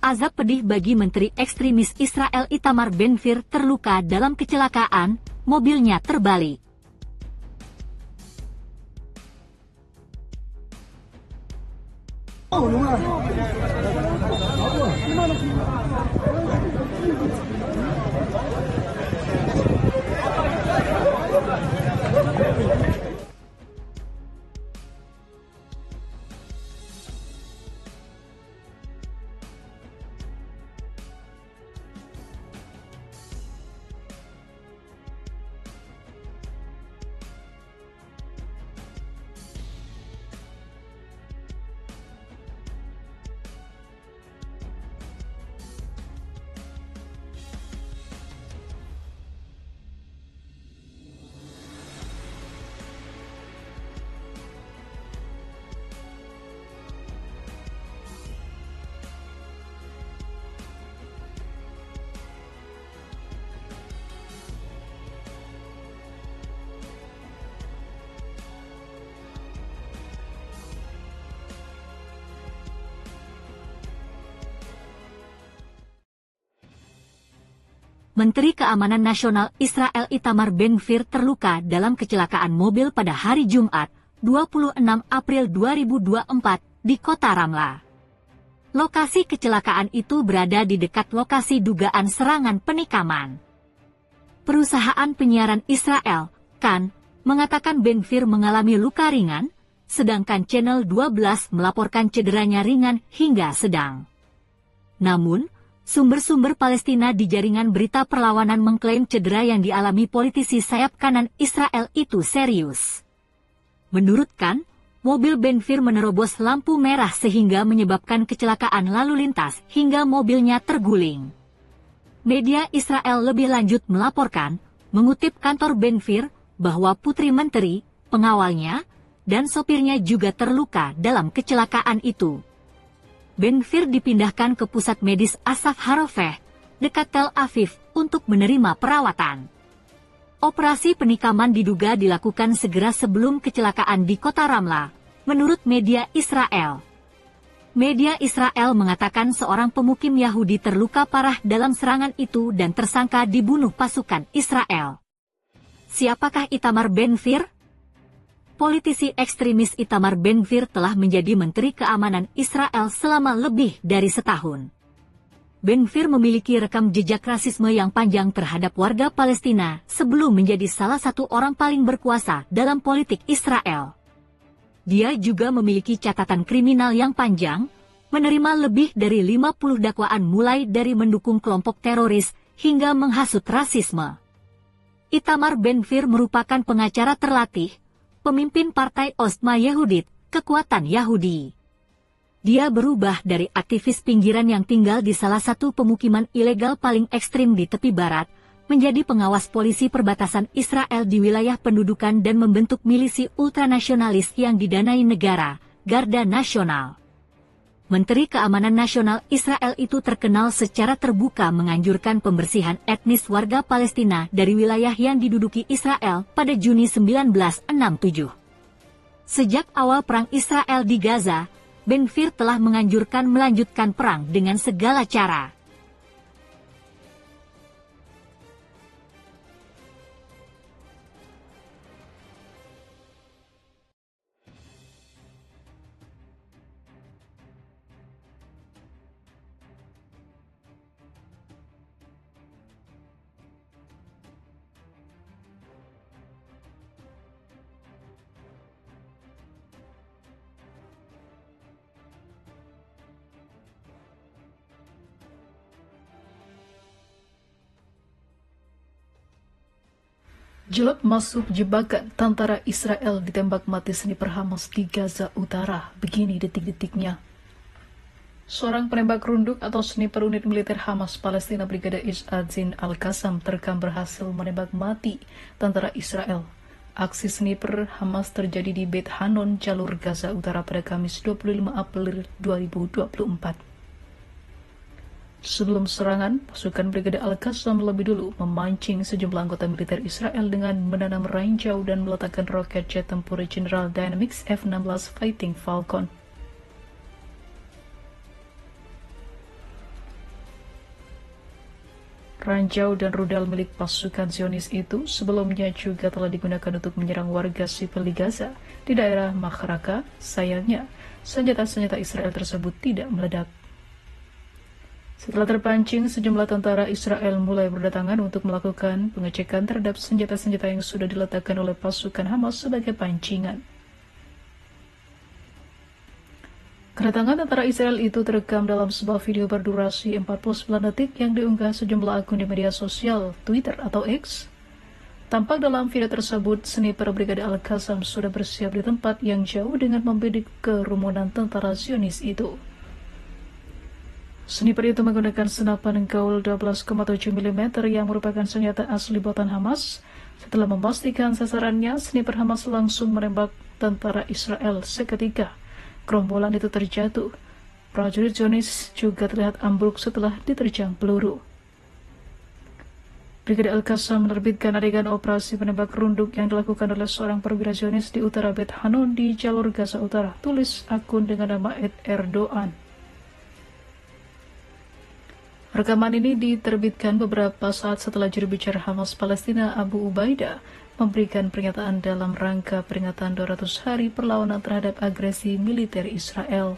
Azab pedih bagi Menteri ekstremis Israel Itamar Ben-Gvir terluka dalam kecelakaan, mobilnya terbalik. Menteri Keamanan Nasional Israel Itamar Ben-Gvir terluka dalam kecelakaan mobil pada hari Jumat, 26 April 2024, di kota Ramla. Lokasi kecelakaan itu berada di dekat lokasi dugaan serangan penikaman. Perusahaan penyiaran Israel, Kan, mengatakan Ben-Gvir mengalami luka ringan, sedangkan Channel 12 melaporkan cederanya ringan hingga sedang. Namun, sumber-sumber Palestina di jaringan berita perlawanan mengklaim cedera yang dialami politisi sayap kanan Israel itu serius. Menurut Kan, mobil Ben-Gvir menerobos lampu merah sehingga menyebabkan kecelakaan lalu lintas hingga mobilnya terguling. Media Israel lebih lanjut melaporkan, mengutip kantor Ben-Gvir, bahwa putri menteri, pengawalnya, dan sopirnya juga terluka dalam kecelakaan itu. Ben-Gvir dipindahkan ke pusat medis Asaf Harofeh, dekat Tel Aviv, untuk menerima perawatan. Operasi penikaman diduga dilakukan segera sebelum kecelakaan di kota Ramla, menurut media Israel. Media Israel mengatakan seorang pemukim Yahudi terluka parah dalam serangan itu dan tersangka dibunuh pasukan Israel. Siapakah Itamar Ben-Gvir? Politisi ekstremis Itamar Ben-Gvir telah menjadi Menteri Keamanan Israel selama lebih dari setahun. Ben-Gvir memiliki rekam jejak rasisme yang panjang terhadap warga Palestina sebelum menjadi salah satu orang paling berkuasa dalam politik Israel. Dia juga memiliki catatan kriminal yang panjang, menerima lebih dari 50 dakwaan mulai dari mendukung kelompok teroris hingga menghasut rasisme. Itamar Ben-Gvir merupakan pengacara terlatih, pemimpin partai Otzma Yehudit, Kekuatan Yahudi. Dia berubah dari aktivis pinggiran yang tinggal di salah satu pemukiman ilegal paling ekstrim di tepi barat, menjadi pengawas polisi perbatasan Israel di wilayah pendudukan dan membentuk milisi ultranasionalis yang didanai negara, Garda Nasional. Menteri Keamanan Nasional Israel itu terkenal secara terbuka menganjurkan pembersihan etnis warga Palestina dari wilayah yang diduduki Israel pada Juni 1967. Sejak awal perang Israel di Gaza, Ben-Gvir telah menganjurkan melanjutkan perang dengan segala cara. Jelek masuk jebakan, tentara Israel ditembak mati sniper Hamas di Gaza Utara. Begini detik-detiknya. Seorang penembak runduk atau sniper unit militer Hamas Palestina Brigade Izzadin Al-Qassam terekam berhasil menembak mati tentara Israel. Aksi sniper Hamas terjadi di Beit Hanon, jalur Gaza Utara pada Kamis 25 April 2024. Sebelum serangan, pasukan Brigade Al-Qassam lebih dulu memancing sejumlah anggota militer Israel dengan menanam ranjau dan meletakkan roket jet tempur General Dynamics F-16 Fighting Falcon. ranjau dan rudal milik pasukan Zionis itu sebelumnya juga telah digunakan untuk menyerang warga sipil di Gaza di daerah Makhraka. Sayangnya, senjata-senjata Israel tersebut tidak meledak. Setelah terpancing, sejumlah tentara Israel mulai berdatangan untuk melakukan pengecekan terhadap senjata-senjata yang sudah diletakkan oleh pasukan Hamas sebagai pancingan. Kedatangan tentara Israel itu terekam dalam sebuah video berdurasi 49 detik yang diunggah sejumlah akun di media sosial, Twitter atau X. Tampak dalam video tersebut, sniper Brigade Al-Qassam sudah bersiap di tempat yang jauh dengan membidik kerumunan tentara Zionis itu. Sniper itu menggunakan senapan gaul 12,7 mm yang merupakan senjata asli buatan Hamas. Setelah memastikan sasarannya, sniper Hamas langsung menembak tentara Israel seketika. Gerombolan itu terjatuh. Prajurit Zionis juga terlihat ambruk setelah diterjang peluru. Brigade Al-Qassam menerbitkan adegan operasi penembak runduk yang dilakukan oleh seorang perwira Zionis di utara Bet Hanon di jalur Gaza Utara, tulis akun dengan nama @erdoan. Rekaman ini diterbitkan beberapa saat setelah juru bicara Hamas Palestina Abu Ubaidah memberikan pernyataan dalam rangka peringatan 200 hari perlawanan terhadap agresi militer Israel.